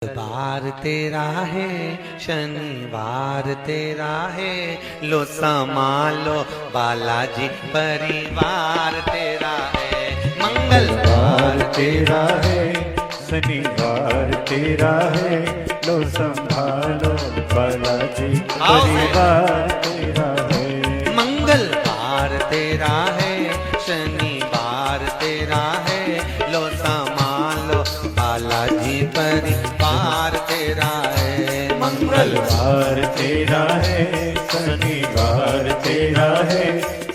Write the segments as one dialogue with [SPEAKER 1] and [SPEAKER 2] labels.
[SPEAKER 1] बार तेरा है, शनिवार तेरा है, लो संभालो बालाजी परिवार तेरा है। मंगलवार
[SPEAKER 2] तेरा है, शनिवार तेरा है, लो संभालो बालाजी परिवार तेरा है।
[SPEAKER 1] मंगलवार तेरा है, शनिवार तेरा है, लो संभालो बालाजी परिवार तेरा है।
[SPEAKER 2] मंगलवार तेरा है, शनिवार तेरा है,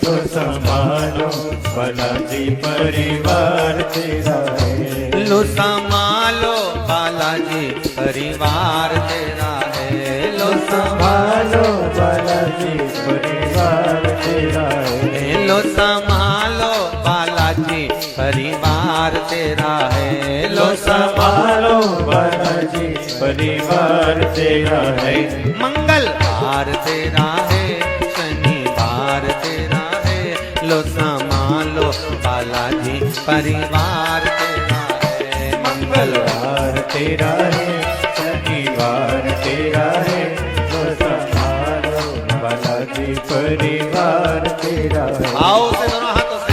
[SPEAKER 2] लो संभालो बालाजी परिवार तेरा है।
[SPEAKER 1] लो संभालो बालाजी परिवार तेरा है। लो
[SPEAKER 2] संभालो बालाजी परिवार तेरा है।
[SPEAKER 1] लो संभालो बालाजी परिवार तेरा है। लो
[SPEAKER 2] संभालो बालाजी परिवार तेरा है।
[SPEAKER 1] मंगलवार तेरा है, शनिवार तेरा है, लो संभालो बालाजी परिवार तेरा है।
[SPEAKER 2] मंगलवार तेरा है, शनिवार तेरा है, लो संभालो बालाजी परिवार तेरा है।
[SPEAKER 1] आओ से दोनों हाथों से।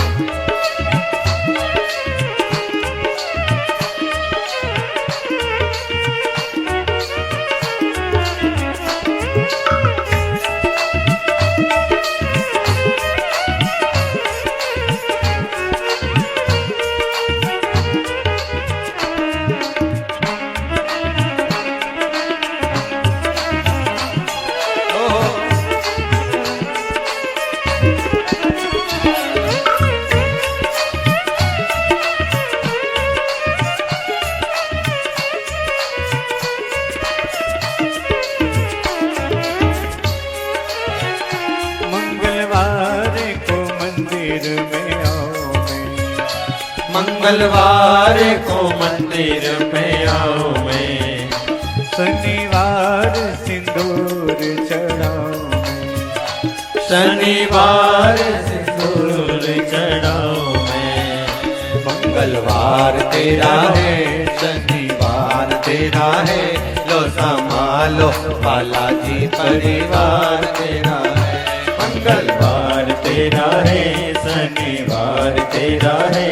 [SPEAKER 2] मंगलवार को मंदिर में आओ मैं, शनिवार सिंदूर चढ़ाओ मैं, शनिवार सिंदूर चढ़ाओ मैं।
[SPEAKER 1] मंगलवार तेरा है, शनिवार तेरा है, लो संभालो बालाजी परिवार तेरा है।
[SPEAKER 2] मंगलवार तेरा है, शनिवार तेरा है,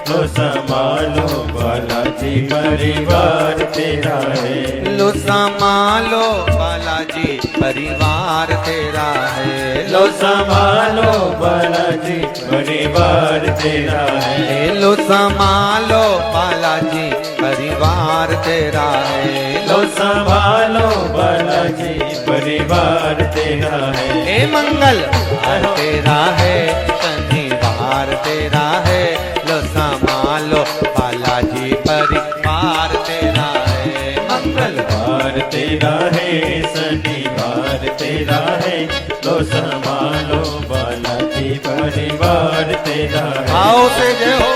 [SPEAKER 2] लो संभालो बालाजी परिवार तेरा है।
[SPEAKER 1] लो संभालो बालाजी परिवार तेरा है।
[SPEAKER 2] लो संभालो बालाजी परिवार तेरा है।
[SPEAKER 1] लो संभालो बालाजी परिवार तेरा है।
[SPEAKER 2] लो संभालो बालाजी परिवार तेरा है।
[SPEAKER 1] हे मंगलवार तेरा है, शनिवार तेरा है, लो संभालो बालाजी परिवार तेरा है।
[SPEAKER 2] मंगलवार तेरा है, शनिवार तेरा है, लो संभालो बालाजी परिवार तेरा है।
[SPEAKER 1] आओ से जय हो।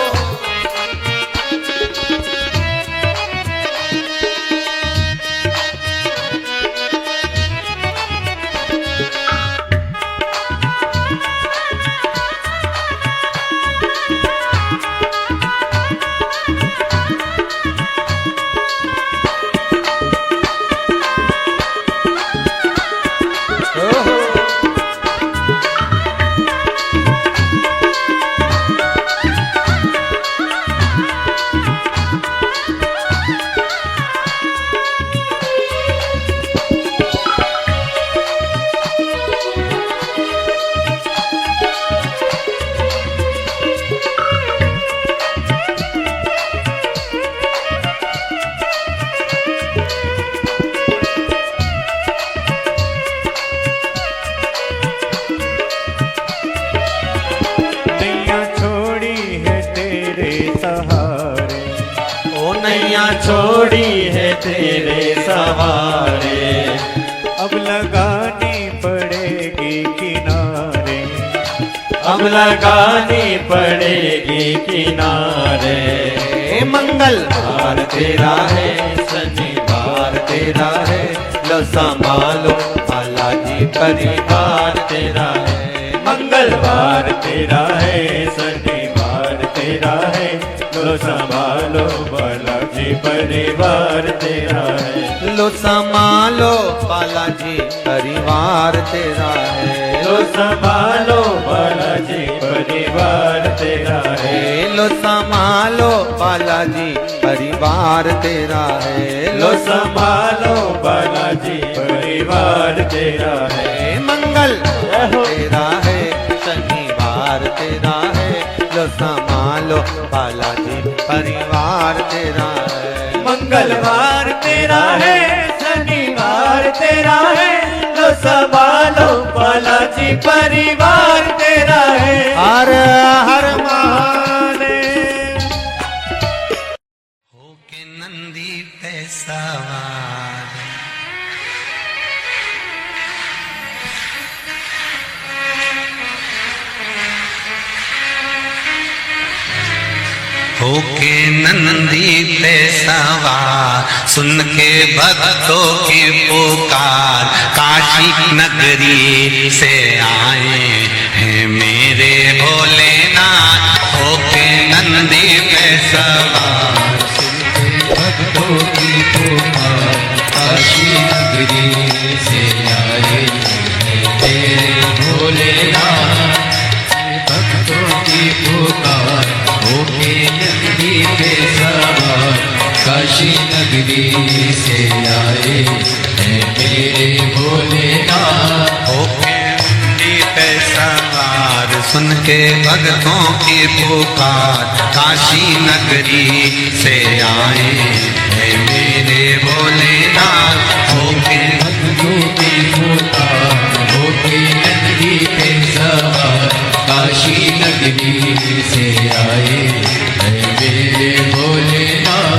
[SPEAKER 2] नैया छोड़ी है तेरे सहारे, अब लगानी पड़ेगी किनारे, अब लगानी पड़ेगी किनारे।
[SPEAKER 1] मंगलवार तेरा है, शनिवार तेरा है, लो संभालो बालाजी परिवार तेरा है।
[SPEAKER 2] मंगलवार तेरा है, शनिवार तेरा है, लो संभालो बालाजी बालाजी परिवार तेरा है।
[SPEAKER 1] लो संभालो बालाजी परिवार तेरा है।
[SPEAKER 2] लो संभालो बालाजी परिवार तेरा है।
[SPEAKER 1] लो संभालो बालाजी परिवार तेरा है।
[SPEAKER 2] लो संभालो बालाजी परिवार तेरा है।
[SPEAKER 1] मंगल तेरा है, शनिवार तेरा है। लो संभालो बालाजी परिवार तेरा है।
[SPEAKER 2] मंगलवार तेरा है, शनिवार तेरा है। लो संभालो बालाजी परिवार तेरा है।
[SPEAKER 1] हर हर महादेव। होके नंदी पे सवार, होके नंदी पे सवार, सुन के भक्तों की पुकार, काशी नगरी से आए हैं मेरे भोलेनाथ। होके नंदी पे सवार, सुन के भक्तों की पुकार, काशी नगरी से आए हैं मेरे भोलेनाथ। भक्तों की पुकार, होके नगरी पे सवार, काशी नगरी से आए हैं मेरे भोलेनाथ। होके नगरी पे सवार, सुन के भक्तों की पुकार, काशी नगरी से आए हैं मेरे भोलेनाथ। होके भक्तों की पुकार, होके नगरी पे सवार, काशी नगरी से आए हैं मेरे भोलेनाथ।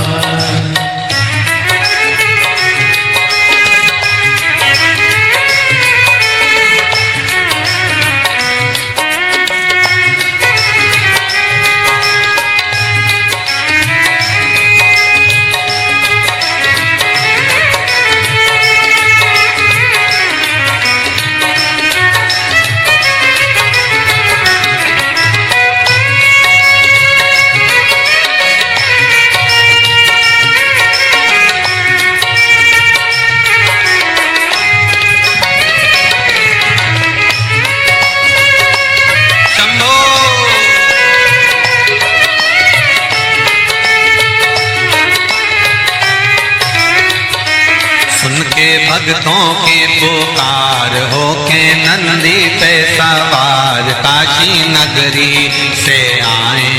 [SPEAKER 1] भक्तों की पुकार, होके नंदी पे सवार, काशी नगरी से आए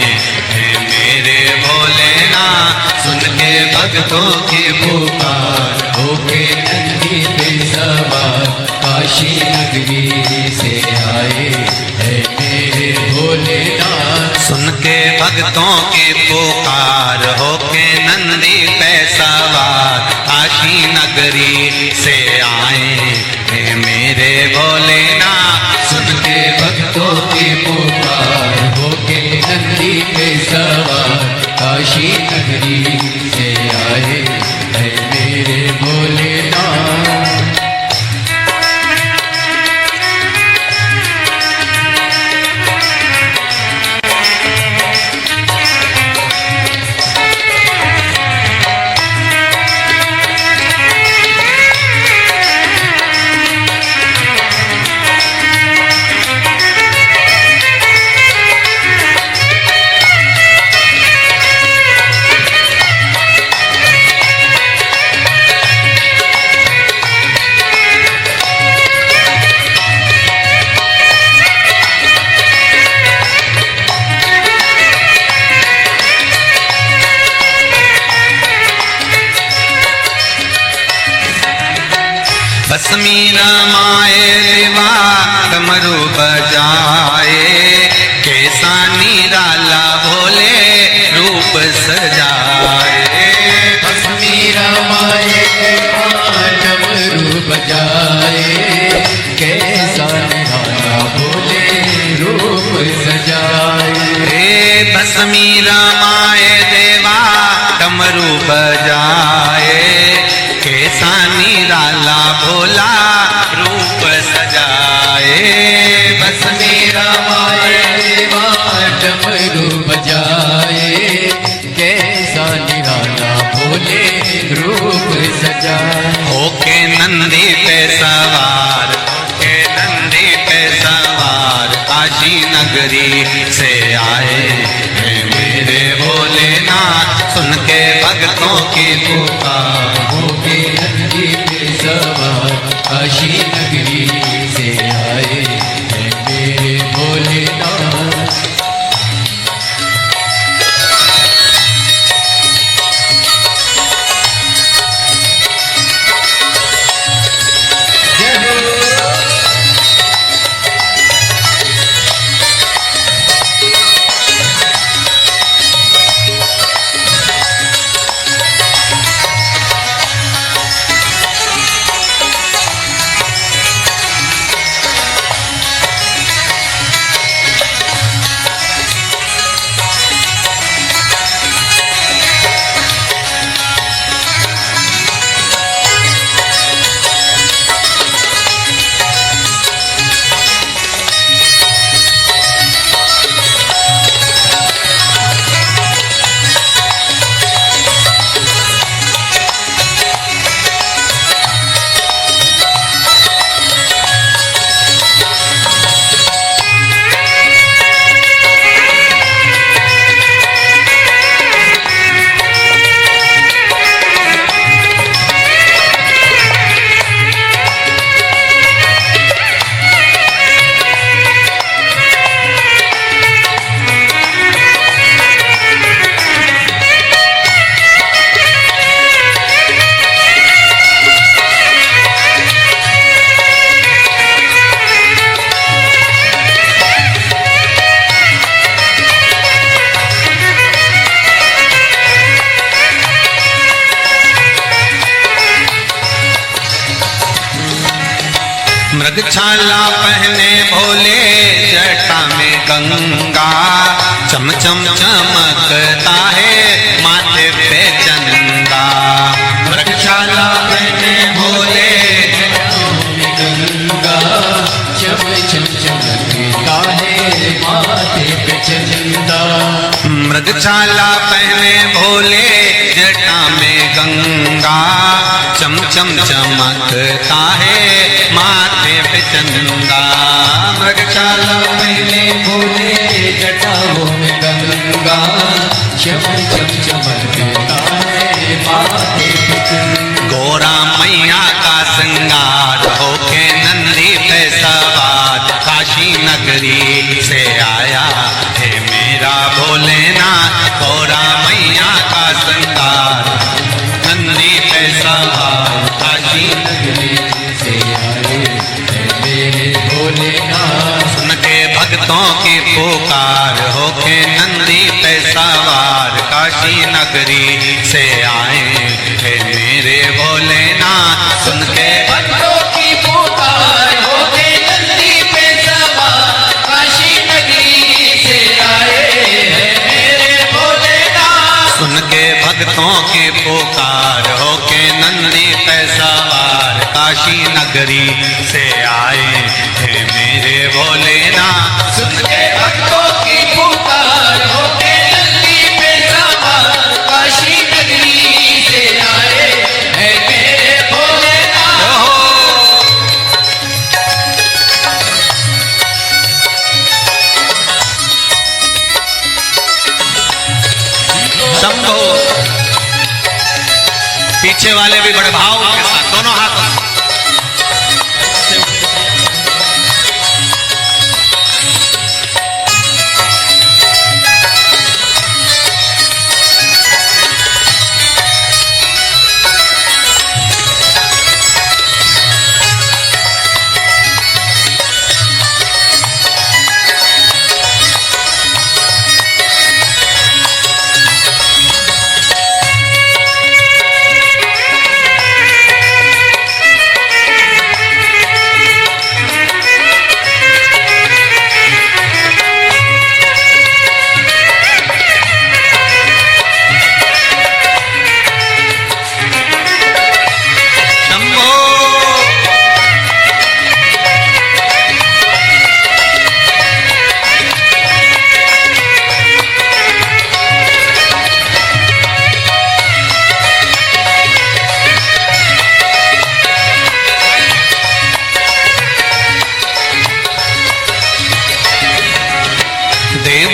[SPEAKER 1] हैं मेरे भोलेनाथ। सुन के भक्तों की पुकार, होके नंदी पे सवार, काशी नगरी से आए हैं मेरे भोलेनाथ। सुन के भक्तों की पुकार, होके नंदी पे सवार, काशी नगरी से आए हैं मेरे भोलेनाथ। सुन के भक्तों की पुकार, होके नंदी पे सवार, काशी नगरी से आए हैं मेरे भोलेनाथ। भस्मी रमाए देवा डमरू बजाए, कैसा निराला भोले रूप सजाए। भस्मी रमाए देवा डमरू बजाए, कैसा निराला भोले रूप सजाए। भस्मी रमाए देवा डमरू बजाए, कैसा निराला भोला रूप सजाए। भस्मी रमाए देवा डमरू बजाए, कैसा निराला
[SPEAKER 2] जाए।
[SPEAKER 1] होके नंदी पे सवार, होके नंदी पे सवार काशी नगरी से आए हैं मेरे भोलेनाथ। सुन के भक्तों की पुकार,
[SPEAKER 2] होके नंदी पे सवार काशी नगरी से आए हैं मेरे भोलेनाथ।
[SPEAKER 1] मृगछाला पहने भोले जटा में गंगा, चम चम चमकता है माथे पे चंदा। मृगछाला पहने भोले
[SPEAKER 2] जटा में गंगा, चम चम चमकता है माथे पे चंदा।
[SPEAKER 1] मृगछाला पहने भोले जटा में गंगा, चम चम चमकता है माथे पे चंदा। मृगछाला
[SPEAKER 2] पहने भोले जटाओं में गंगा, चम चम चमकता है माथे पे चंदा।
[SPEAKER 1] गोरा मैया का श्रृंगार होके नंदी पे सवार काशी नगरी से आया है मेरा भोलेनाथ। गोरा मैया का श्रृंगार नंदी पे सवार काशी
[SPEAKER 2] नगरी से आए हैं मेरे भोलेनाथ।
[SPEAKER 1] सुन के भक्तों की पुकार होके नंदी पे सवार काशी नगरी से आए हैं मेरे भोलेनाथ। सुन के
[SPEAKER 2] भक्तों की पुकार होके नंदी पे सवार काशी नगरी से आए हैं मेरे भोलेनाथ।
[SPEAKER 1] सुन के भक्तों की पुकार होके नंदी पे सवार काशी नगरी से आए हैं मेरे भोलेनाथ।
[SPEAKER 2] सुन के भक्तों की पुकार होके नंदी पे सवार काशी नगरी से आए हैं मेरे भोलेनाथ।
[SPEAKER 1] शंभो। पीछे वाले भी बड़े भाव के साथ दोनों हाथों से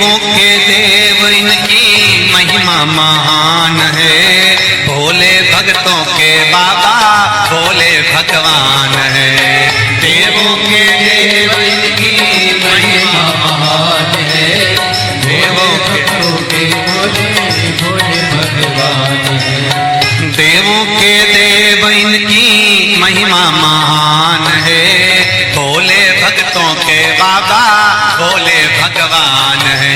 [SPEAKER 1] देवों के देव इनकी महिमा महान है, भोले भक्तों के बाबा भोले भगवान है। देवों के देव इनकी महिमा महान है, देवों के
[SPEAKER 2] भोले भोले भगवान है।
[SPEAKER 1] देवों के देव इनकी महिमा महान है, भोले भक्तों के बाबा भोले भगवान है।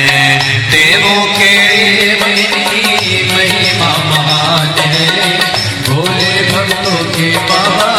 [SPEAKER 1] देवों के
[SPEAKER 2] देव इनकी महिमा महान है, भोले भक्तों के बाबा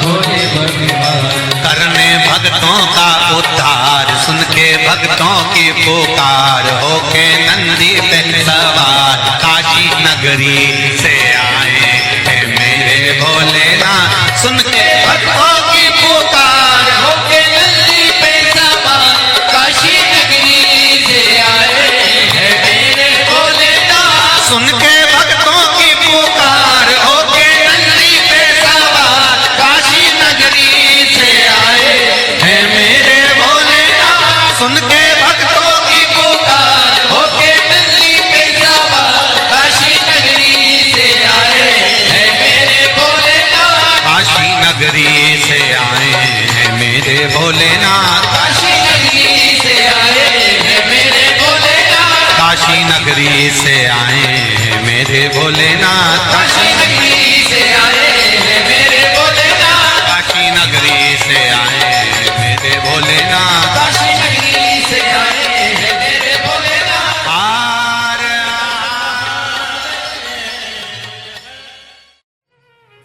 [SPEAKER 2] भोले भगवान।
[SPEAKER 1] करने भक्तों का उद्धार, सुन के भक्तों की पुकार, होके नंदी पे सवार काशी नगरी से आए हैं मेरे भोलेनाथ। सुन के भक्तों की पुकार,
[SPEAKER 2] होके नंदी पे सवार काशी नगरी से आए हैं मेरे भोलेनाथ।
[SPEAKER 1] सुन के भक्तों की पुकार, होके नंदी पे सवार काशी नगरी से आए हैं मेरे भोलेनाथ। सुन के भक्तों की पुकार,
[SPEAKER 2] होके नंदी पे सवार काशी नगरी से आए हैं मेरे भोलेनाथ।
[SPEAKER 1] काशी नगरी से आए हैं मेरे भोलेनाथ।
[SPEAKER 2] काशी नगरी से आए हैं मेरे भोलेनाथ।
[SPEAKER 1] काशी नगरी से आए हैं मेरे भोलेनाथ।
[SPEAKER 2] काशी नगरी से आए हैं मेरे भोलेनाथ।
[SPEAKER 1] काशी नगरी से आए हैं मेरे भोलेनाथ।
[SPEAKER 2] काशी नगरी से आए हैं मेरे भोलेनाथ।
[SPEAKER 1] आर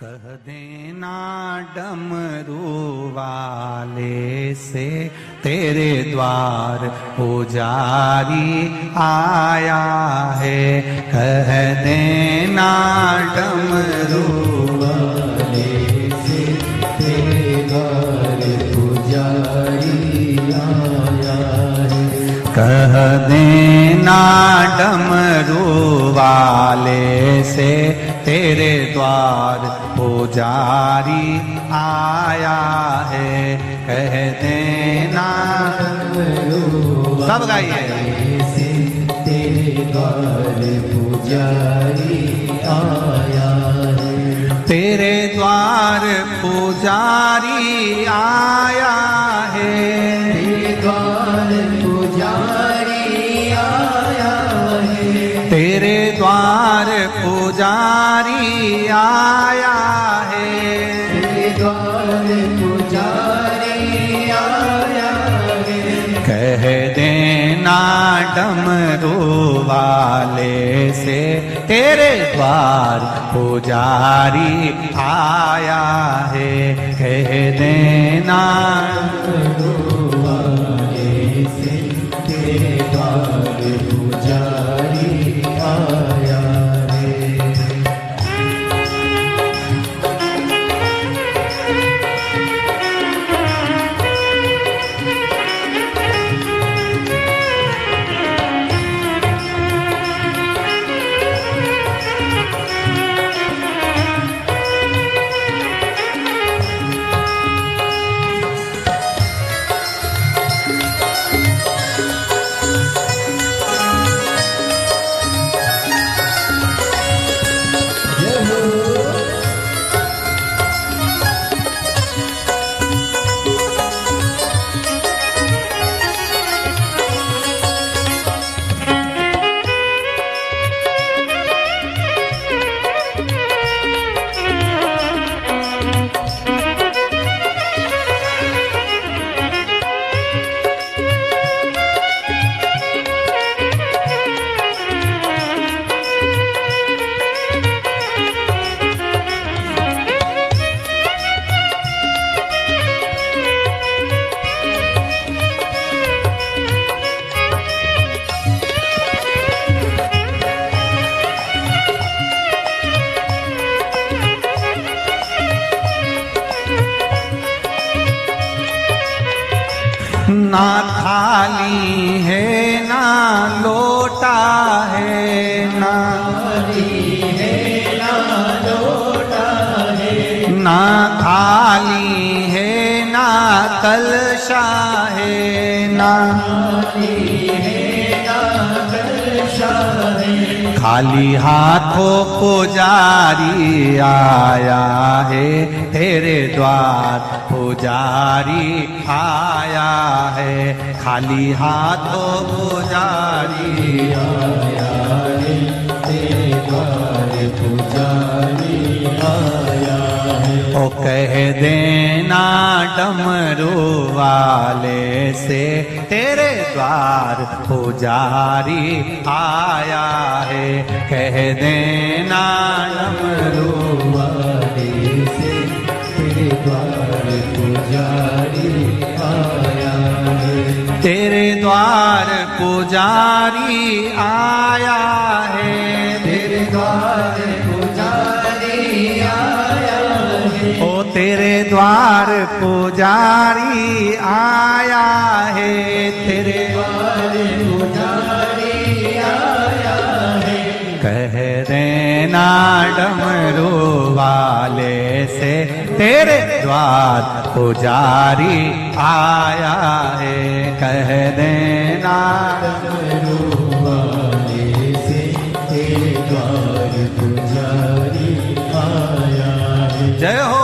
[SPEAKER 1] कह देना डमरू वाले से तेरे द्वार पुजारी आया है। कह देना डमरू वाले से तेरे द्वार पुजारी आया है। कह देना डमरू वाले से तेरे द्वार पुजारी आया है। कह देना सब गाइए से तेरे द्वार पुजारी आया है। तेरे द्वार पुजारी आया है। तेरे द्वार पुजारी आया है। तेरे द्वार पुजारी आया है। तेरे द्वार पुजारी आया है। कह देना डमरू वाले से तेरे द्वार पुजारी आया है। कह देना डमरू वाले से तेरे द्वार पुजारी आया है। ना थाली है ना लोटा है, ना थाली है ना लोटा है, ना थाली है ना कलशा है, ना थाली है ना खाली हाथों पुजारी आया है तेरे द्वार, पुजारी आया है। खाली हाथों पुजारी आया है तेरे द्वार, पुजारी आया है। ओ कह देना डमरू वाले से तेरे द्वार पुजारी आया है। कह देना डमरू वाले से तेरे द्वार पुजारी आया है। तेरे द्वार पुजारी आया है, तेरे द्वार पुजारी आया है। ओ तेरे द्वार पुजारी आया है, तेरे द्वार पुजारी आया है। कह देना डमरू वाले से तेरे द्वार पुजारी आया है। कह देना डमरू वाले से तेरे द्वार पुजारी आया है। जय हो।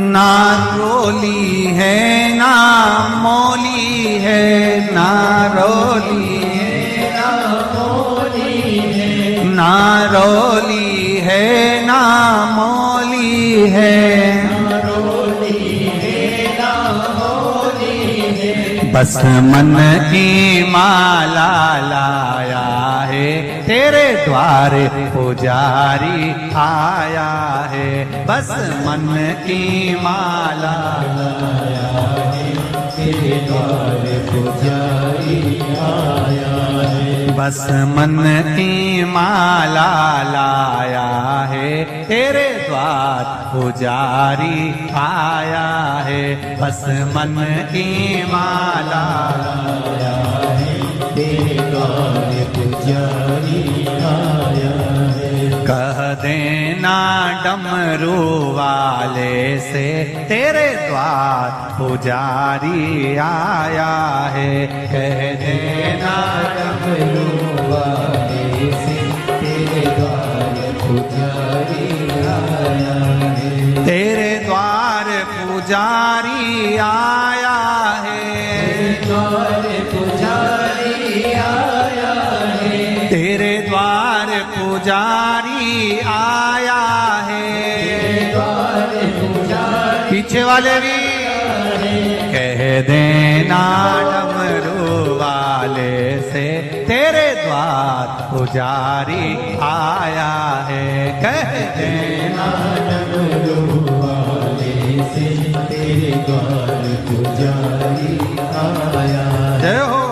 [SPEAKER 1] ना रोली है ना मोली है, ना रोली है ना मोली है। ना रोली है ना मोली है, ना रोली है ना मोली है। बस मन की माला लाया है तेरे द्वार पुजारी आया है। बस मन की माला लाया है तेरे द्वार पुजारी आया है। बस मन की माला लाया है तेरे द्वार पुजारी आया है। बस मन की माला लाया है तेरे द्वार पुजारी आया है। कह देना डमरू वाले से तेरे द्वार पुजारी आया है। कह देना डमरू वाले से तेरे द्वार पुजारी आया है। तेरे द्वार पुजारी आया है, द्वार पुजारी आया है। तेरे द्वार पुजारी आया है, द्वार पुजारी। पीछे वाले भी कह देना डमरू वाले से तेरे द्वार पुजारी आया है। कह देना डमरू वाले से तेरे द्वार पुजारी आया। जय हो।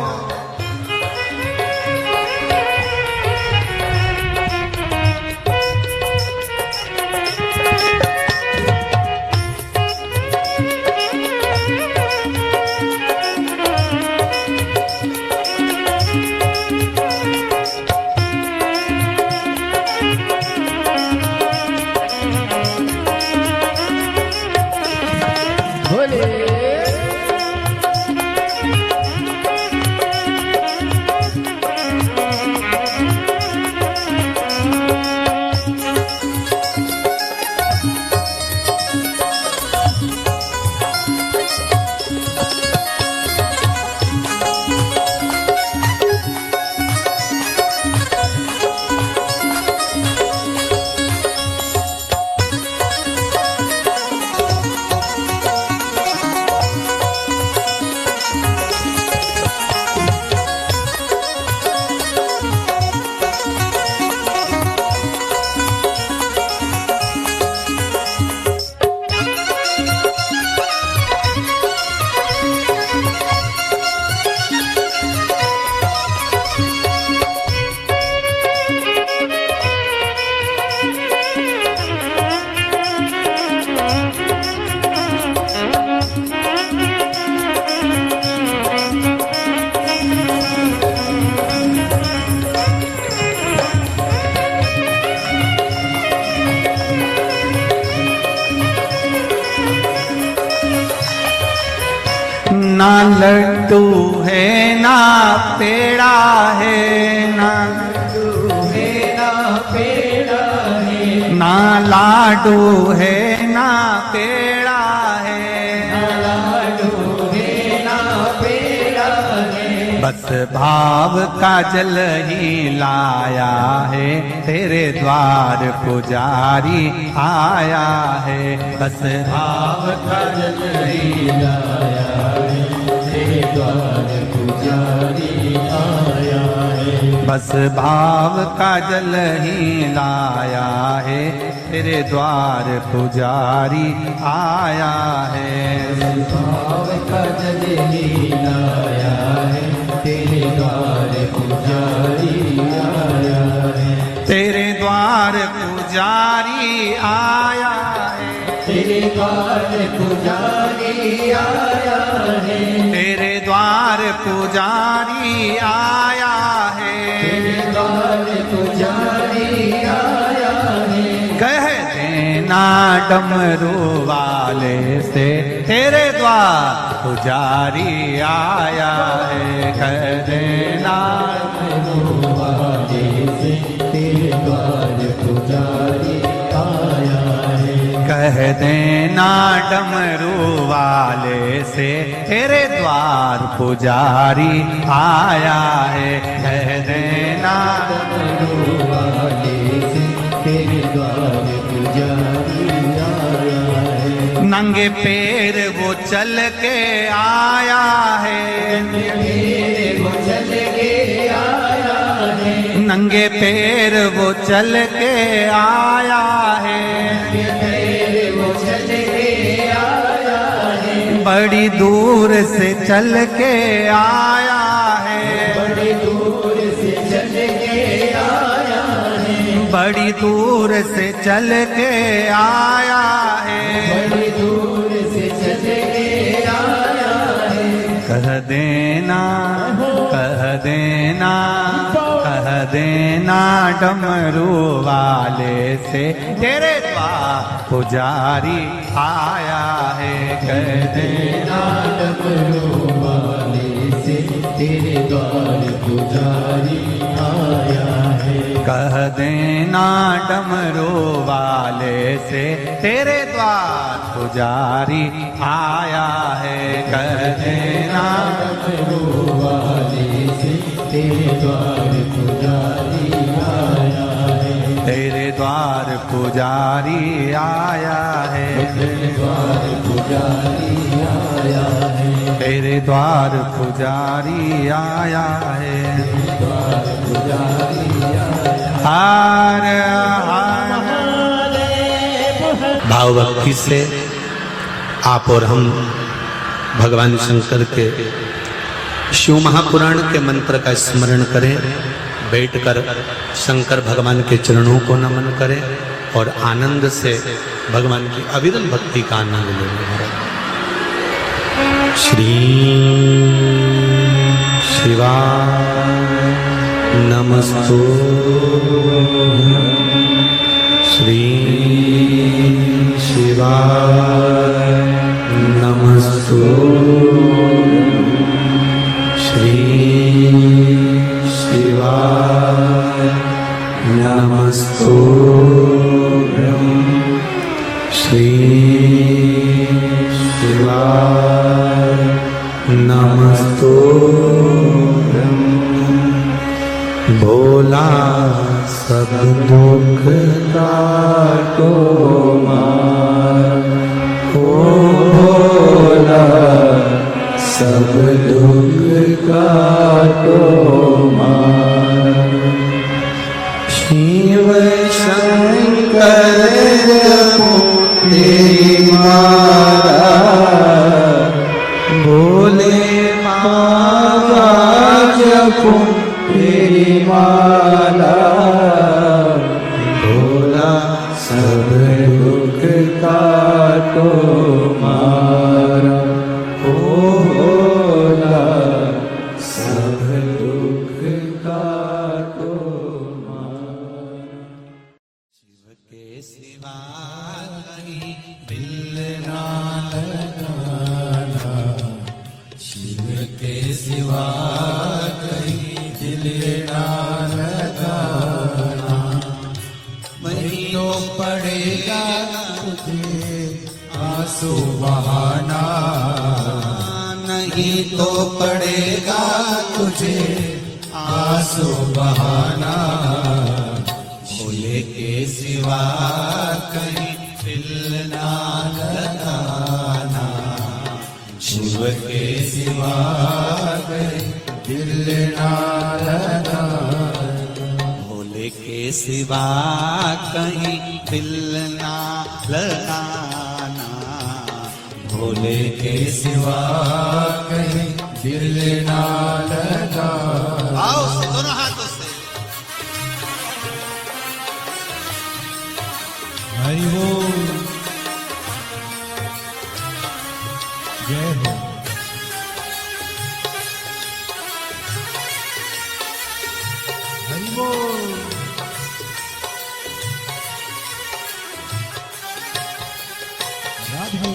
[SPEAKER 1] ना लड्डू है ना पेड़ा है, ना ना लाडू है ना पेड़ा है, बस भाव का जल ही लाया है, तेरे द्वार पुजारी आया है। बस भाव का जल ही लाया है, तेरे द्वार पुजारी आया है। बस भाव का जल ही लाया है, तेरे द्वार पुजारी आया है। भाव का जल ही लाया है, तेरे द्वार पुजारी आया है। तेरे द्वार पुजारी आया है, तेरे द्वार पुजारी आया है। तेरे द्वार पुजारी आया है, तेरे द्वार पुजारी आया है। कह देना डमरू वाले से, तेरे द्वार पुजारी आया है। कह देना डमरू वाले से, तेरे द्वार पुजारी आया है। कह देना डमरू वाले से, तेरे द्वार पुजारी आया है। कह देना डमरू वाले से, तेरे द्वार पुजारी आया है। नंगे पैर वो चल के आया है, नंगे पैर वो चल के आया है, बड़ी दूर से चल के आया है, बड़ी दूर से चल के आया है, बड़ी दूर से चल के आया है, बड़ी दूर से चल के आया है। कह देना, कह देना, कह देना डमरू वाले से, तेरे द्वार पुजारी आया है। कह देना डमरू वाले से, तेरे द्वार पुजारी आया है। कह देना डमरू वाले से, तेरे द्वार पुजारी आया है। कह देना डमरू वाले से, तेरे द्वार पुजारी आया है। तेरे द्वार पुजारी आया है, तेरे द्वार पुजारी आया है। तेरे द्वार पुजारी आया है, द्वार पुजारी आया। हार
[SPEAKER 3] भाव भक्ति से आप और हम भगवान शंकर के शिव महापुराण के मंत्र का स्मरण करें, बैठकर शंकर भगवान के चरणों को नमन करें और आनंद से भगवान की अविरल भक्ति का आनंद लें। श्री शिवाय नमस्तु, श्री शिवाय नमस्तु, श्री शिवाय नमस्तुभ्यं, श्री शिवाय नमस्तुभ्यं। भोला सब दुख काटो मार, ओ भोला सब दुख काटो मार। शिव शंकर तेरी मारा, भोले माता जपो तेरी माला। भोला सब दुख काटो मारा, ओ भोला सब दुख काटो मारा। शिव के सिवा कहीं दिल ना लगाना,
[SPEAKER 2] नहीं तो पड़ेगा तुझे आंसू बहाना, भोले के सिवा कहीं दिल ना लगाना, शिव के सिवा कहीं दिल ना लगाना,
[SPEAKER 3] भोले के सिवा कहीं दिल ना लगाना,
[SPEAKER 2] भोले के सिवा कहीं दिल ना लगाना।
[SPEAKER 3] आओ से दोनों हाथों से।
[SPEAKER 2] हरि बोल, जय हो। हरि बोल, राधे।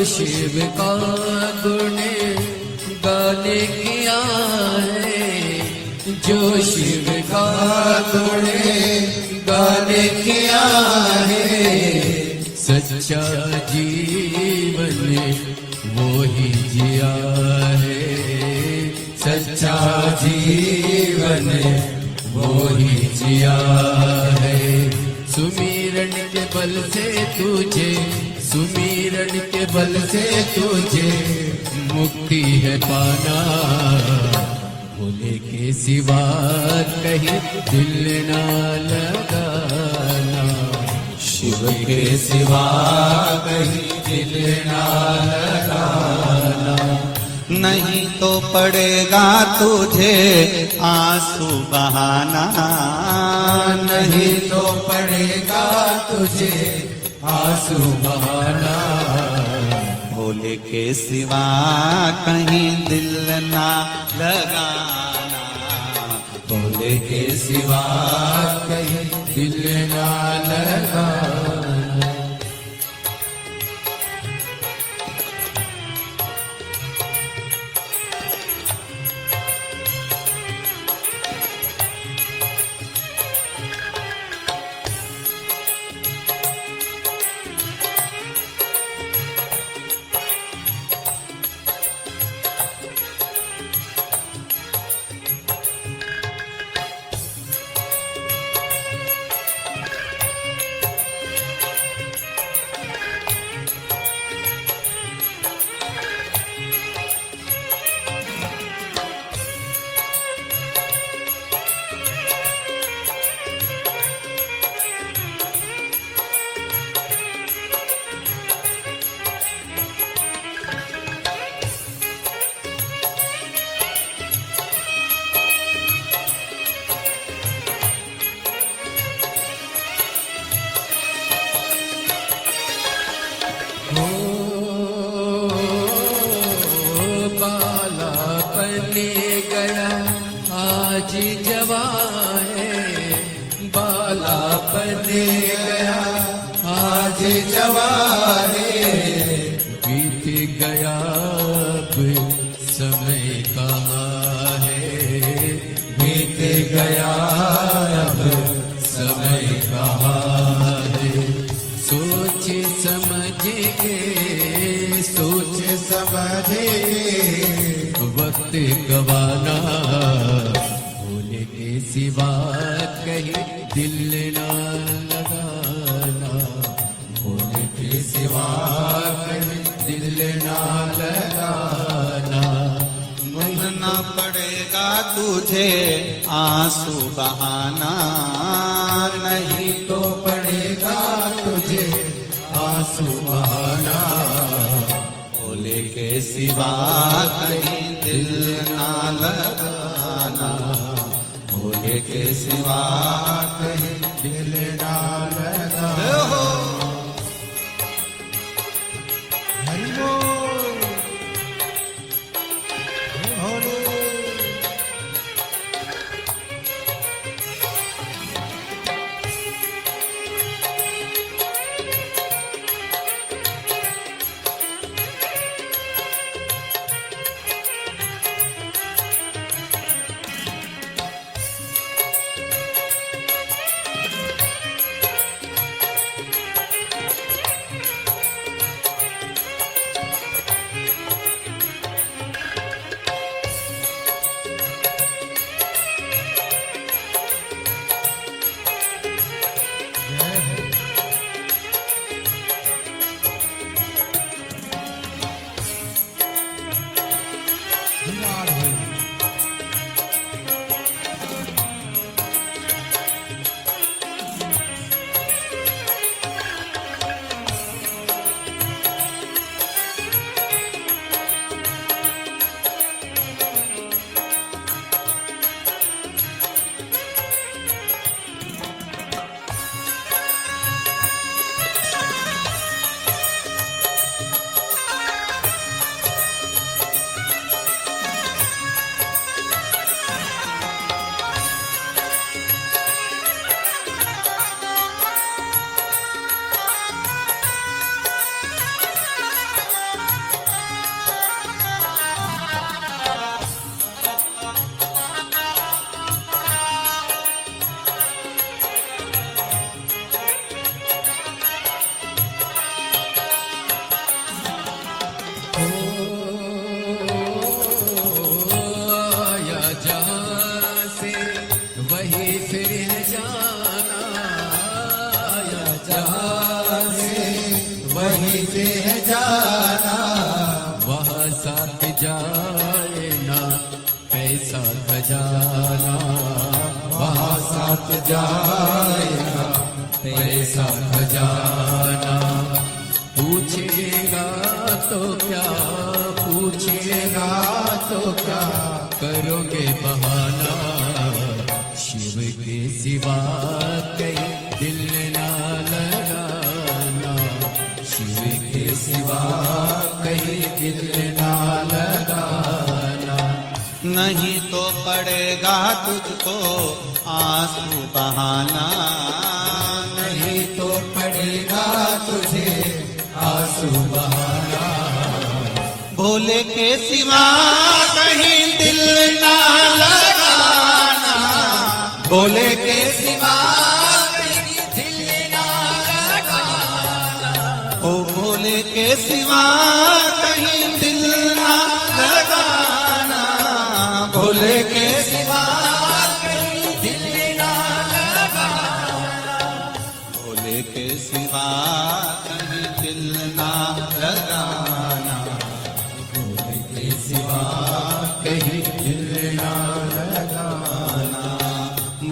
[SPEAKER 2] शिव का गुण गाने किया है, जो शिव का गुण गाने किया है, सच्चा जीवन वो ही जिया है, सच्चा जीवन वो ही जिया है। सुमिरन के बल से तुझे, सुमिरन के बल से तुझे मुक्ति है पाना, भोले के सिवा कहीं दिल ना लगाना, शिव के सिवा कहीं दिल ना लगाना,
[SPEAKER 3] नहीं तो पड़ेगा तुझे आंसू बहाना,
[SPEAKER 2] नहीं तो पड़ेगा तुझे आंसू बहाना,
[SPEAKER 3] भोले के सिवा कहीं दिल ना लगाना,
[SPEAKER 2] भोले के सिवा कहीं दिल ना लगाना। आज जवान है, बाला बन गया आज जवानी, बीत गया अब समय कहाँ है, बीत गया अब समय कहाँ है। सोच समझ के, सोच समझ के वक्त गवाना, भूल के सिवा कहीं दिल ना लगाना, भूल के सिवा कहीं दिल ना लगाना।
[SPEAKER 3] बहना पड़ेगा तुझे आंसू बहाना,
[SPEAKER 2] नहीं तो पड़ेगा तुझे आंसू बहाना,
[SPEAKER 3] भोले के सिवा कहीं दिल ना लगाना, भोले के सिवा
[SPEAKER 2] कहीं दिल ना लगाना। हरि बोल, हरि जाए ना पैसा खजाना, वहाँ साथ जाए ना पैसा खजाना। पूछेगा तो क्या, पूछेगा तो क्या करोगे बहाना, शिव के सिवा कहीं दिल ना लगाना, शिव के सिवा कहीं दिल ना लगाना।
[SPEAKER 3] नहीं तो पड़ेगा तुझको आंसू बहाना,
[SPEAKER 2] नहीं तो पड़ेगा तुझे आंसू बहाना।
[SPEAKER 3] भोले के सिवा कहीं दिल ना लगाना,
[SPEAKER 2] भोले के सिवा कहीं दिल ना लगाना,
[SPEAKER 3] ओ भोले के सिवा कहीं दिल ना लगाना,
[SPEAKER 2] भोले के सिवा कहीं दिल ना लगाना,
[SPEAKER 3] भोले के सिवा कहीं दिल ना लगाना,
[SPEAKER 2] भोले के सिवा कहीं दिल ना लगाना।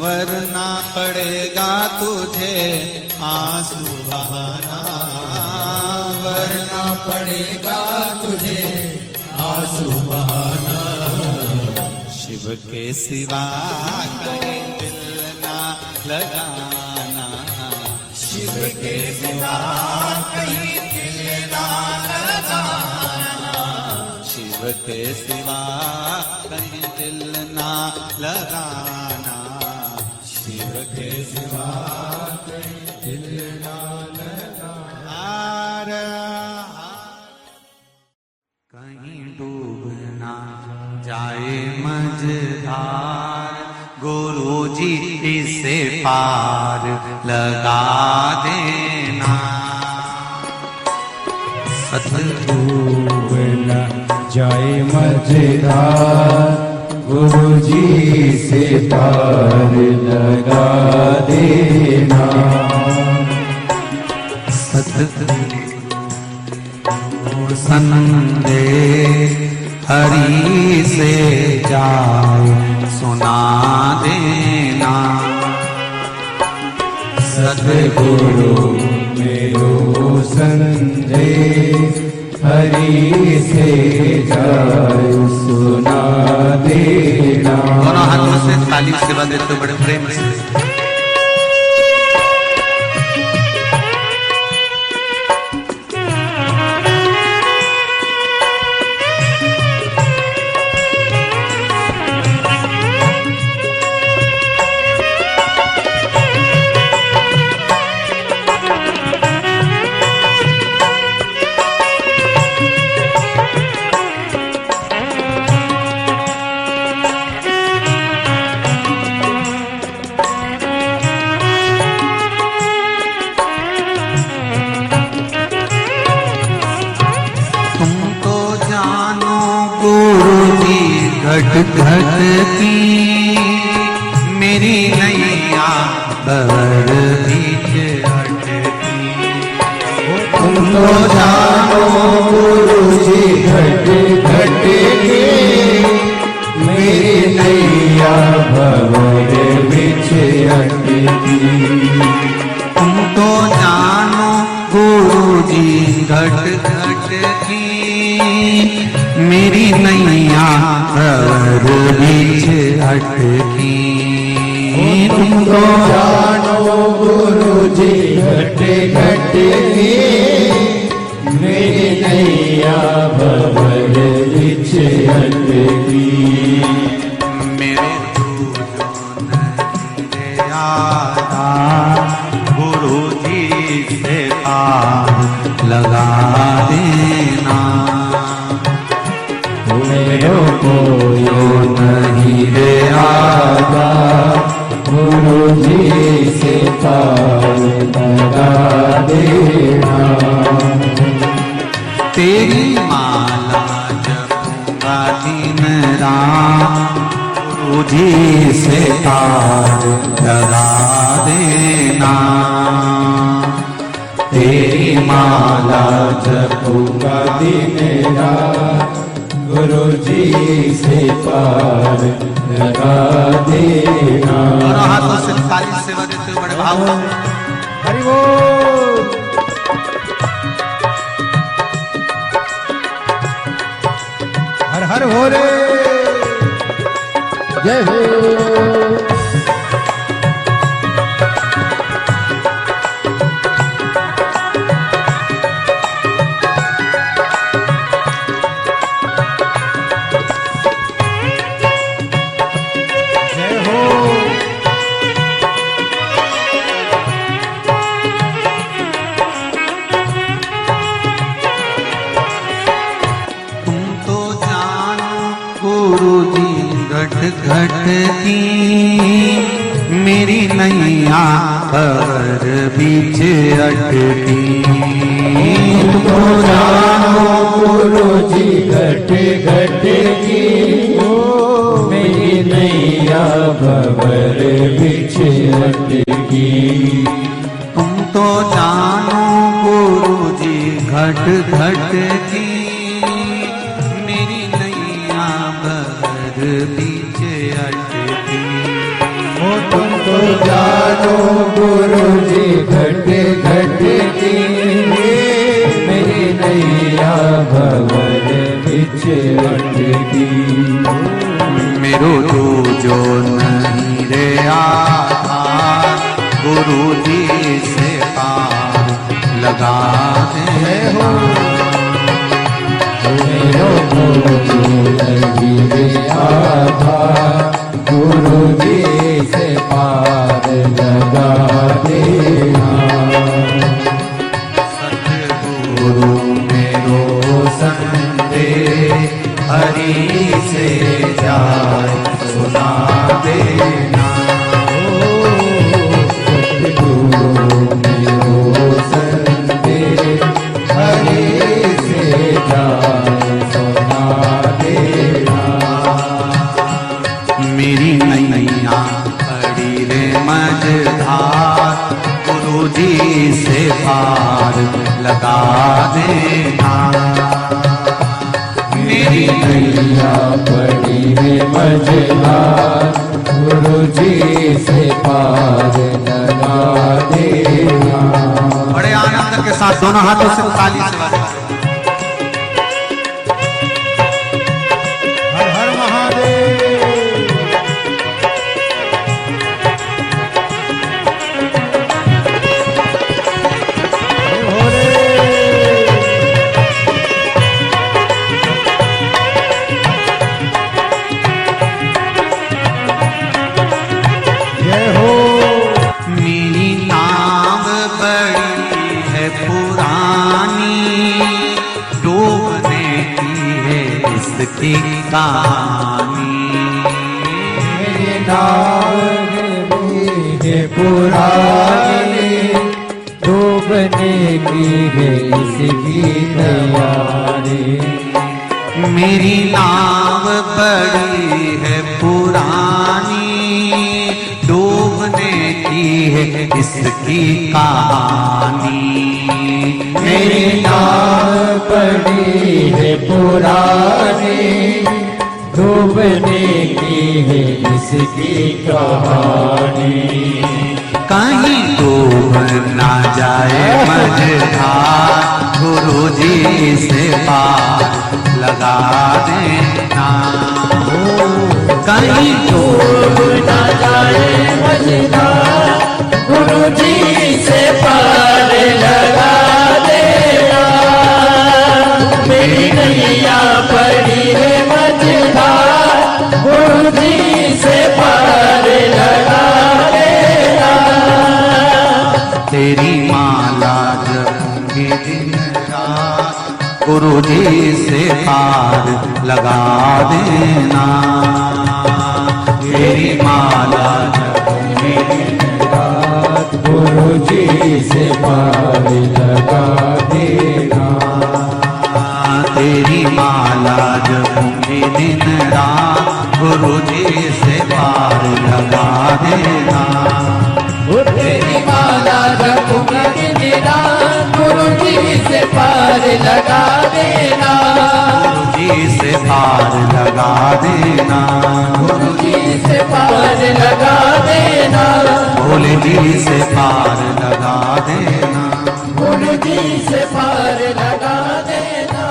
[SPEAKER 3] वरना पड़ेगा तुझे आंसू बहाना,
[SPEAKER 2] वरना पड़ेगा तुझे आंसू बहाना।
[SPEAKER 3] शिव के सिवा कहीं दिल ना लगाना,
[SPEAKER 2] शिव के सिवा कहीं दिल ना लगाना,
[SPEAKER 3] शिव के सिवा कहीं दिल ना लगाना,
[SPEAKER 2] शिव के सिवा
[SPEAKER 3] कहीं डूब ना जाए मझधार, गुरु जी इसे पार लगा देना।
[SPEAKER 4] डूब न जाए मझधार, गुरु जी से पार लगा देना।
[SPEAKER 3] सतगुरु संदेश हरि से जाए सुना देना।
[SPEAKER 4] सतगुरु मेरो संदेश हरि से जाए सुना देना।
[SPEAKER 3] दोनों हाथों से ताली सेवा देते बड़े प्रेम से। घट घट की मेरी नैया भंवर बीच अटकी।
[SPEAKER 4] तुम तो जानो गुरु जी घट घट की मेरी नैया भंवर बीच अटकी।
[SPEAKER 3] तुम तो जानो गुरु जी घट घट की मेरी नैया भंवर बीच अटकी।
[SPEAKER 4] तुम तो जानो गुरु जी घट घट की मेरी नैया भंवर बीच अटकी।
[SPEAKER 3] मेरे दूजो नहीं आता गुरु जी से पार लगा देना।
[SPEAKER 4] मेरो कोई नहीं रे आता गुरु जी से पार लगा देना।
[SPEAKER 3] तेरी माला जपूंगा दिन रात गुरु जी से पार लगा देना।
[SPEAKER 4] तेरी माला जपूंगा दिन रात गुरु जी से पार लगा देना।
[SPEAKER 3] दोनों हाथों से ताली सेवा देते हुए बड़े भाव से।
[SPEAKER 4] हरि बोल। हर हर हो रे जय हो।
[SPEAKER 3] घट घट की मेरी नैया भंवर बीच अटकी।
[SPEAKER 4] तुमको जानो गुरु जी घट घट की मेरी नैया भंवर बीच अटकी।
[SPEAKER 3] तुम तो जानो गुरु जी घट घट की मेरी नैया भंवर बीच अटकी।
[SPEAKER 4] तुमको जानो गुरु जी घट घट की मेरी नैया भंवर बीच अटकी।
[SPEAKER 3] मेरो जो नहीं रे आधार गुरु जी से पार लगा दे हो।
[SPEAKER 4] मेरो जो नहीं रे आधार गुरु जी से पार लगा
[SPEAKER 1] पार लगा देना।
[SPEAKER 4] मेरी नैया पड़ी है मझधार, गुरु जी से पार लगा देना।
[SPEAKER 1] बड़े आनंद के साथ दोनों हाथों से ताली से बजाओ।
[SPEAKER 4] हर हर महादेव।
[SPEAKER 1] मेरी नाव बड़ी है पुरानी, डूबने की है इसकी कहानी।
[SPEAKER 4] मेरी नाव है पुरानी, डूबने की है इसकी तैयारी।
[SPEAKER 1] मेरी नाव बड़ी है पुरानी, डूबने की है इसकी कहानी।
[SPEAKER 4] मेरी नाव पड़ी है पुरानी, डूबने की है इसकी कहानी।
[SPEAKER 1] कहीं डूब ना जाए मझधार, गुरु जी से पार लगा देना। कहीं
[SPEAKER 4] डूब ना जाए मझधार, गुरु जी से पार लगा देना। मेरी नैया पड़ी है मझधार, गुरु जी से पार लगा देना।
[SPEAKER 1] तेरी माला जपूंगी दिन रात, गुरु जी से पार लगा देना। तेरी माला जपूंगी दिन
[SPEAKER 4] रात, गुरु जी से पार लगा देना।
[SPEAKER 1] तेरी माला जपूंगी दिन रात, गुरु जी से पार लगा देना।
[SPEAKER 4] तेरी माला जपूंगी दिन रात, गुरु जी से पार लगा देना।
[SPEAKER 1] गुरु जी से पार लगा देना।
[SPEAKER 4] गुरु जी से पार लगा देना।
[SPEAKER 1] भोले जी से पार लगा देना।
[SPEAKER 4] गुरु जी से पार लगा देना।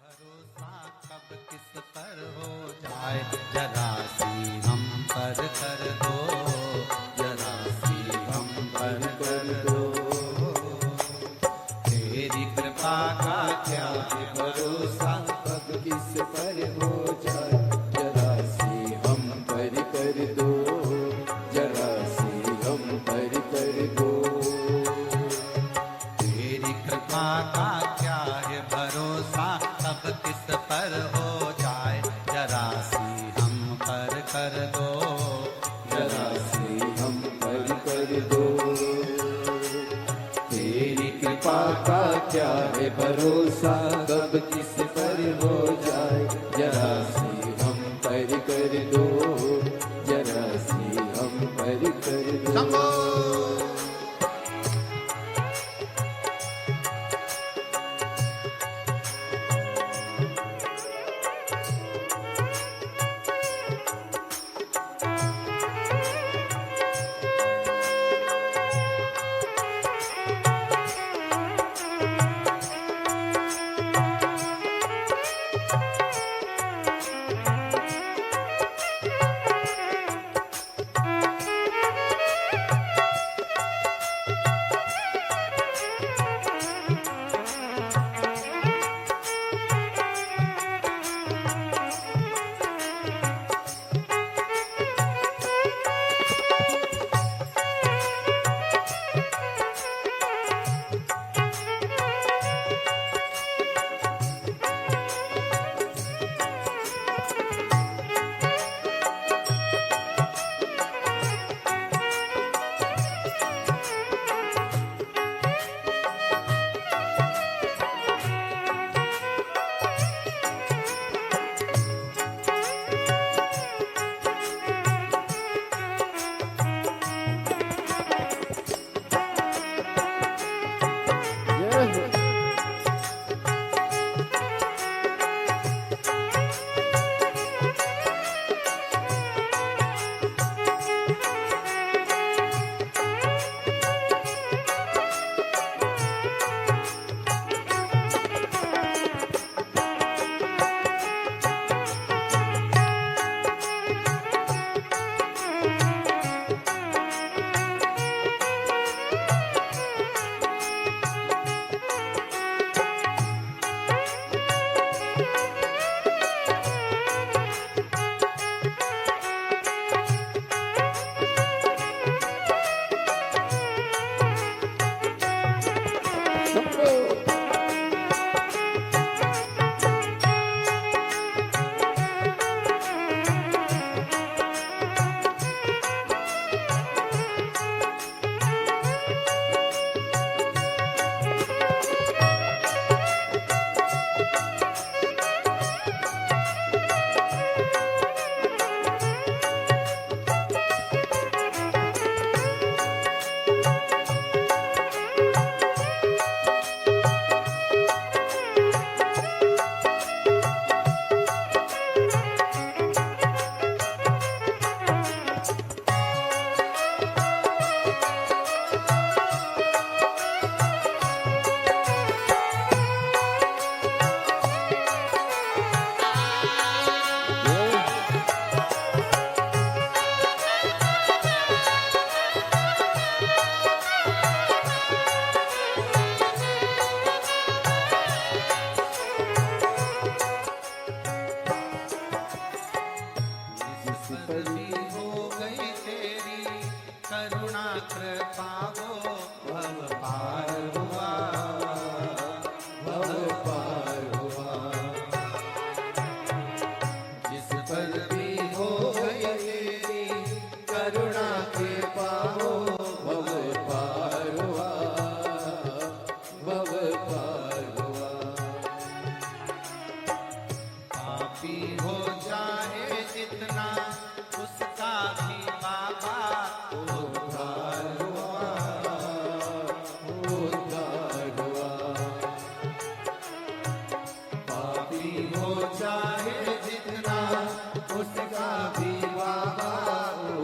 [SPEAKER 1] भरोसा कब किस पर हो जाए, जरा सी हम पर कर दो, जरा सी हम पर कर दो। तेरी कृपा का क्या है भरोसा,
[SPEAKER 4] कब किस पर हो जाए, जरा सी हम पर कर दो, जरा सी हम पर कर दो।
[SPEAKER 1] तेरी कृपा का क्या है भरोसा, कब किस पर हो जाए, जरा सी हम पर कर दो,
[SPEAKER 4] जरा सी हम पर कर दो। तेरी कृपा का क्या है भरोसा, कब किस पर हो जाए, जरा सी हम पर कर दो, जरा सी हम पर कर दो। जिस पर
[SPEAKER 1] भी हो गई तेरी करुणा कृपा वो भव पार हुआ,
[SPEAKER 4] भव पार हुआ। जिस पर भी हो गई तेरी करुणा के पाओ भव पार हुआ, भव पार हुआ।
[SPEAKER 1] पापी हो जाए जितना उसका भी बाबा
[SPEAKER 4] उद्धार हुआ, उद्धार हुआ। पापी हो जाए जितना उसका भी बाबा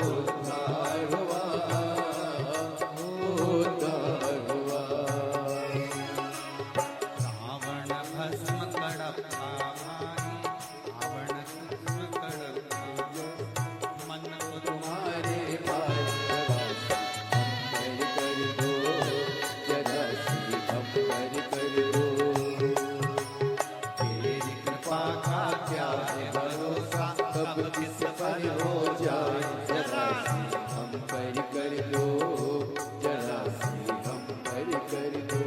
[SPEAKER 4] उद्धार हुआ, उद्धार हुआ।
[SPEAKER 1] रावण भस्म कड़प्पा भाई, रावण भस्म कड़प्पा मन को
[SPEAKER 4] तुम्हारे पास हम कर दो, जरा सी हम कर दो।
[SPEAKER 1] तेरी कृपा का क्या है भरोसा,
[SPEAKER 4] कब किस पर हो जाए जरा सी हम कर दो, जरा सी हम कर दो।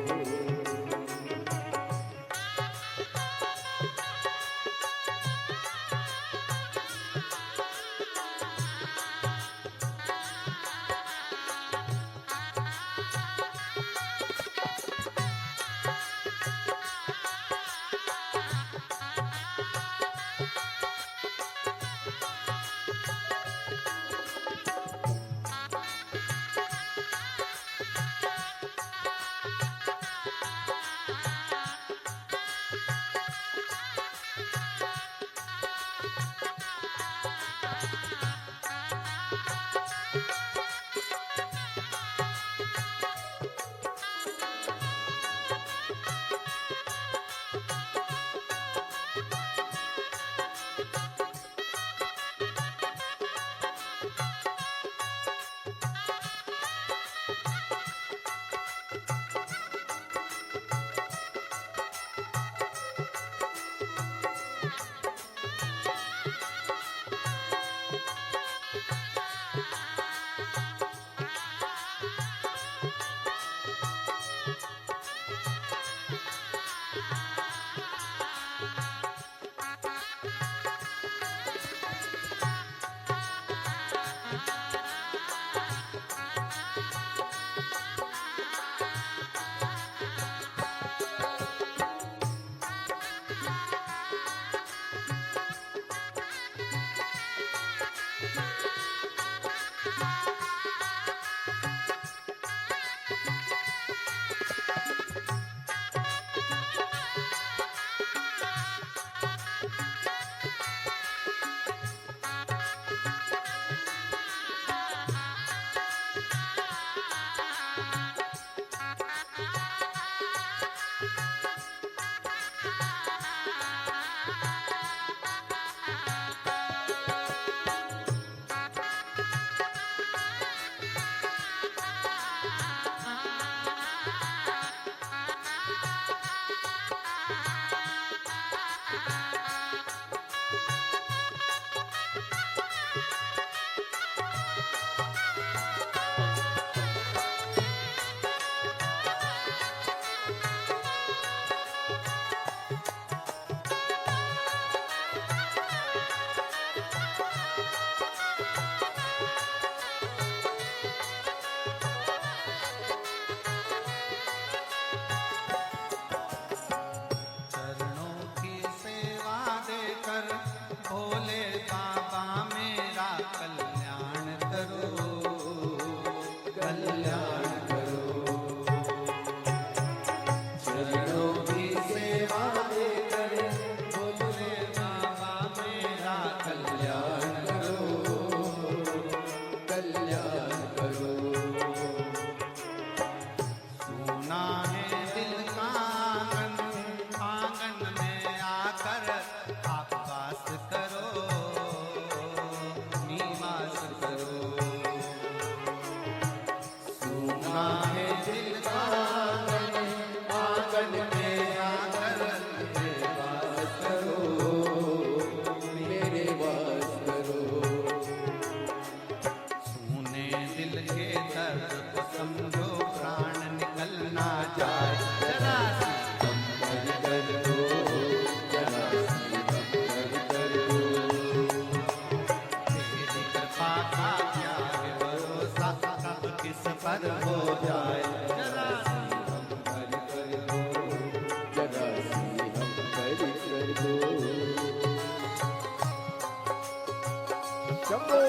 [SPEAKER 4] शंभो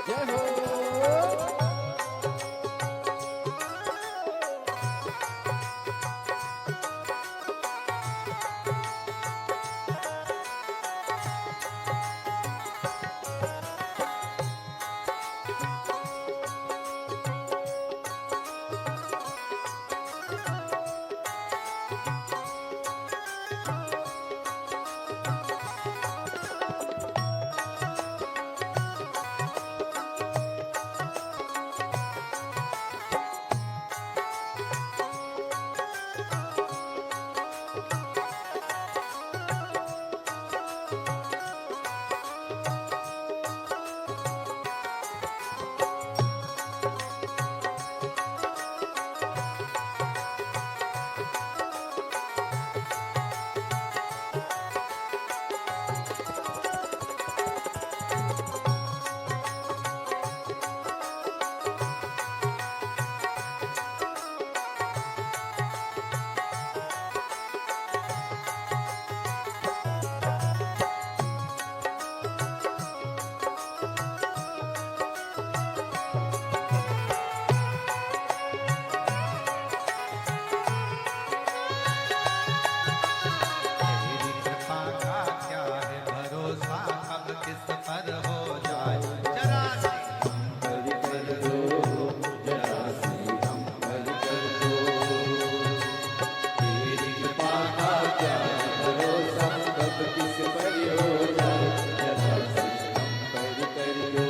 [SPEAKER 4] जय हो
[SPEAKER 1] तेरी कृपा का क्या है भरोसा, कब किस पर हो जाए जरा सी
[SPEAKER 4] हरि कर दो जरा सी हम हरि कर दो तेरी कृपा का क्या है भरोसा कब किस पर हो जाए जरा सी हम हरि कर दो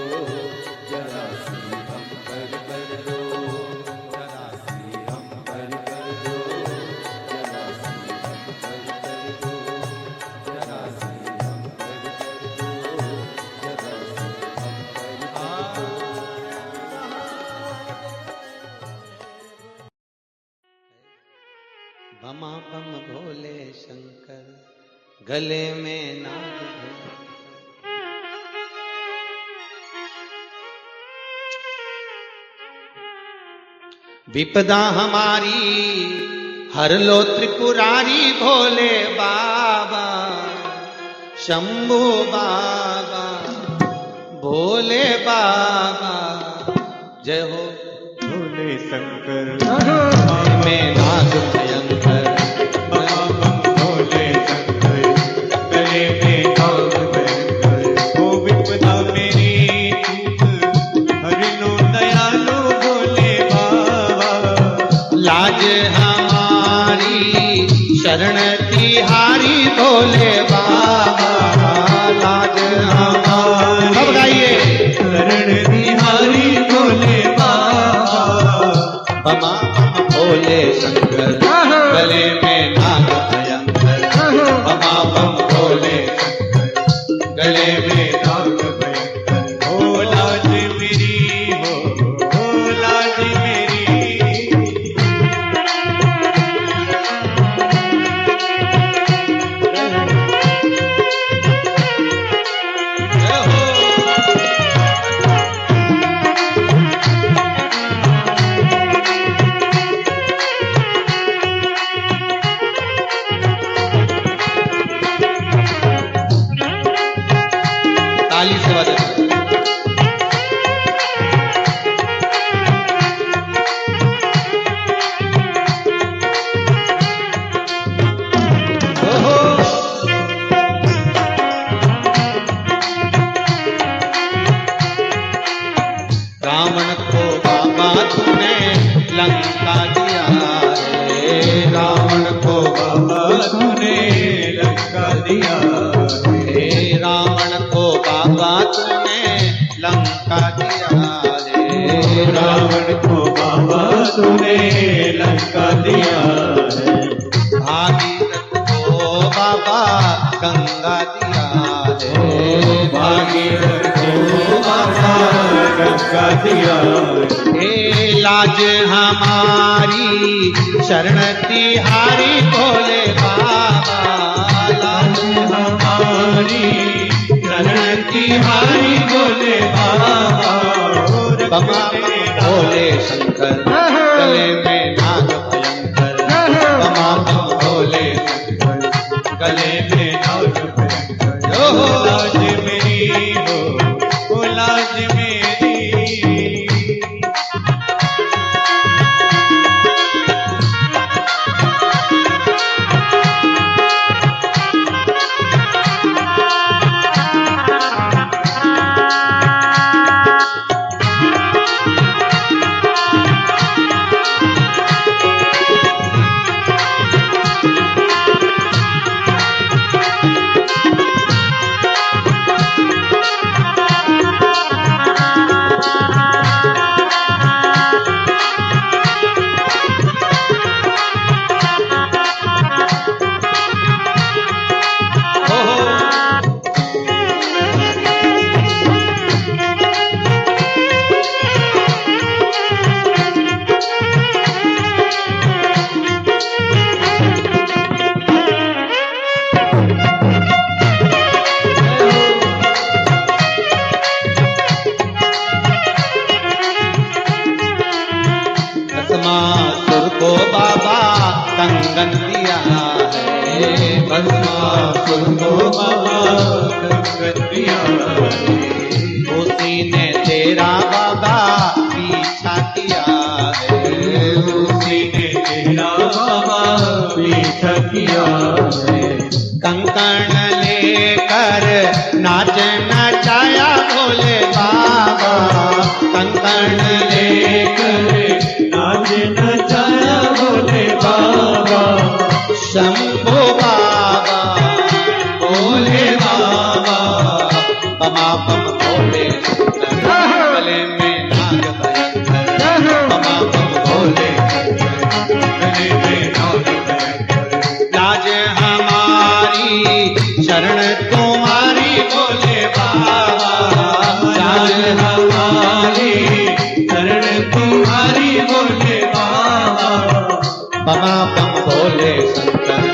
[SPEAKER 4] जरा सी हम हरि कर दो जरा सी हम हरि कर दो जरा सी हम हरि कर दो जरा सी हम हरि कर दो जरा सी हम हरि
[SPEAKER 3] बमा बम भोले शंकर गले में नाग भैंकर। विपदा हमारी हर लो त्रिपुरारी भोले बाबा शंभू बाबा भोले बाबा जय हो
[SPEAKER 5] भोले शंकर
[SPEAKER 3] में नाग भयंकर
[SPEAKER 5] भोले शंकर गले में नाग भयंकर ओ विपदा मेरी चूक हरि लो दयालु भोले बाबा
[SPEAKER 3] लाज हमारी शरण तिहारी भोले बाबा लाज हमारी सब गाइए
[SPEAKER 5] शरण बिहारी भोले बाबा
[SPEAKER 3] बमा बम भोले शंकर गले में नाग भयंकर बमा बम भोले शंकर गले में
[SPEAKER 5] नाग भयंकर ओ लाज मेरी हो लाज मेरी
[SPEAKER 3] ताली से बजा रावण को बाबा तूने लंका दिया रे रावण को बाबा
[SPEAKER 5] तूने लंका दिया
[SPEAKER 3] हे रावण को बाबा तूने लंका दिया रे
[SPEAKER 5] रावण को बाबा तूने लंका दिया है
[SPEAKER 3] भागीरथ को बाबा गंगा दिया रे
[SPEAKER 5] भागीरथ को बाबा गंगा दिया
[SPEAKER 3] हे लाज हमारी शरण तिहारी भोले बाबा लाज
[SPEAKER 5] हमारी शरण तिहारी भोले बाबा
[SPEAKER 3] बमा भोले शंकर गले में नाग भयंकर
[SPEAKER 5] गले में नाग भयंकर हो लाज मेरी हो लाज मेरी
[SPEAKER 3] भस्मासुर को बाबा कंगन दिया है
[SPEAKER 5] भस्मासुर को बाबा कंगन दिया है
[SPEAKER 3] उसी ने तेरा बाबा पीछा किया है
[SPEAKER 5] उसी ने तेरा बाबा पीछा किया है
[SPEAKER 3] कंकण लेकर नाच नचाया भोले बाबा कंकण लेकर
[SPEAKER 5] नाच नचाया भोले बाबा
[SPEAKER 3] शंभो बाबा भोले बाबा बमा बम भोले गले में नाग भयंकर बमा बम भोले
[SPEAKER 5] गले में नाग भयंकर
[SPEAKER 3] लाज हमारी शरण तुम्हारी भोले बाबा
[SPEAKER 5] लाज हमारी शरण तुम्हारी भोले बाबा
[SPEAKER 3] बमा बम भोले शंकर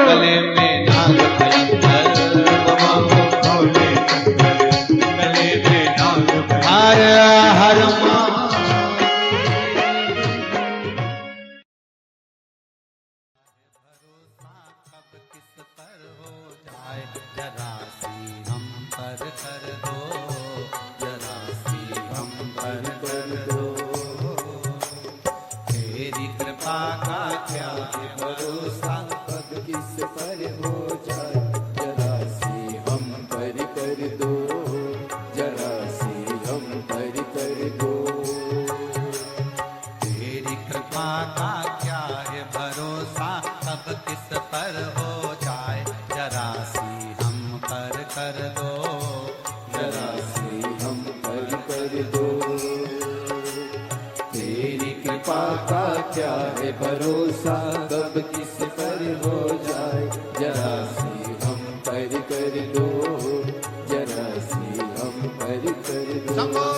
[SPEAKER 3] गले में नाग भयंकर
[SPEAKER 5] बमा बम भोले शंकर गले में नाग भयंकर
[SPEAKER 3] हर हर मा कब किस पर हो जाए जरा सी हम पर कर दो जरा सी हम पर कर दो तेरी कृपा का क्या है भरोसा
[SPEAKER 4] कब किस पर हो जाए जरा सी हम पर कर दो जरा सी हम पर कर दो
[SPEAKER 3] तेरी कृपा का क्या है भरोसा कब किस पर हो जाए जरा सी हम पर कर दो
[SPEAKER 4] जरा सी हम पर कर दो तेरी कृपा का क्या है भरोसा कब किस पर हो जाए जरा सी हम पर कर दो जरा सी हम पर कर दो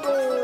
[SPEAKER 4] को